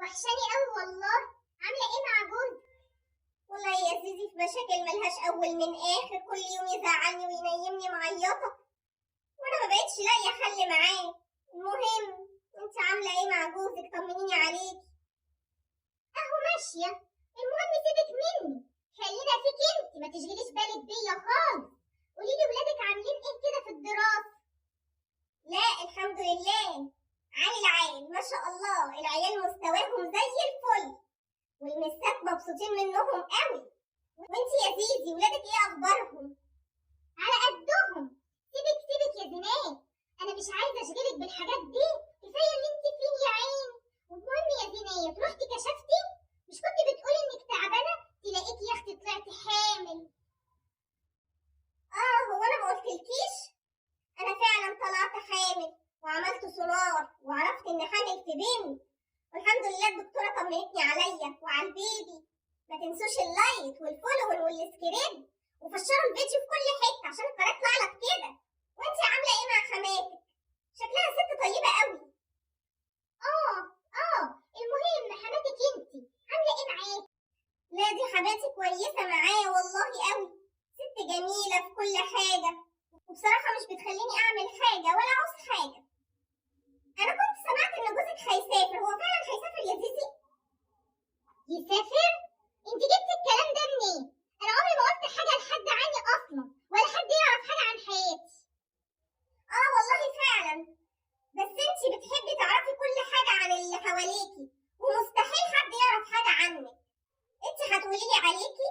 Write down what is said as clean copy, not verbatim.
وحشاني قوي والله. عامله ايه مع جوزك؟ والله يا زيزي في مشاكل ملهاش اول من اخر، كل يوم يزعلني وينيمني معيطه وانا ما بقتش لاقيه حل معاه. المهم انت عامله ايه مع جوزك؟ طمنيني عليكي. اهو ماشيه. المهم سيبك مني، خلينا فيك انت، ما تشغليش بالك بيا خالص. قوليلي ولادك عاملين ايه كده في الدراسه؟ لا الحمد لله، العيال ما شاء الله، العيال مستواهم زي الفل والمسات مبسوطين منهم قوي. وانتي يا زيزي ولادك ايه اخبارهم؟ على قدهم. سيبك يا زينات، انا مش عايزه اشغلك بالحاجات دي، كفايه ان انت فين يا عين. والمهم يا زينات، رحتي كشفتي؟ مش كنت بتقولي انك تعبانه؟ تلاقيكي يا اختي طلعتي حامل. هو انا ما قلتلكيش؟ انا فعلا طلعت حامل وعملت سونار وعرفت ان حامل في بنت، والحمد لله الدكتوره طمنتني عليا وعلى البيبي. ما تنسوش اللايك والفولو والسكريب وفشروا الفيديو في كل حته عشان القناه تطلع لك كده. وانتي عامله ايه مع حماتك؟ شكلها ست طيبه قوي. المهم حماتك انتي عامله ايه معاكي؟ لا دي حماتي كويسه معايا والله قوي، ست جميله في كل حاجه، وبصراحه مش بتخليني اعمل حاجه ولا عاوز حاجه. انا كنت سمعت ان جوزك هيسافر، هو فعلا هيسافر يا زيزي؟ يسافر؟ انت جبتي الكلام ده منين؟ انا عمري ما قلت حاجه لحد عني اصلا، ولا حد يعرف حاجه عن حياتي. والله فعلا، بس انت بتحبي تعرفي كل حاجه عن اللي حواليكي، ومستحيل حد يعرف حاجه عنك. انت هتقولي لي عليكي؟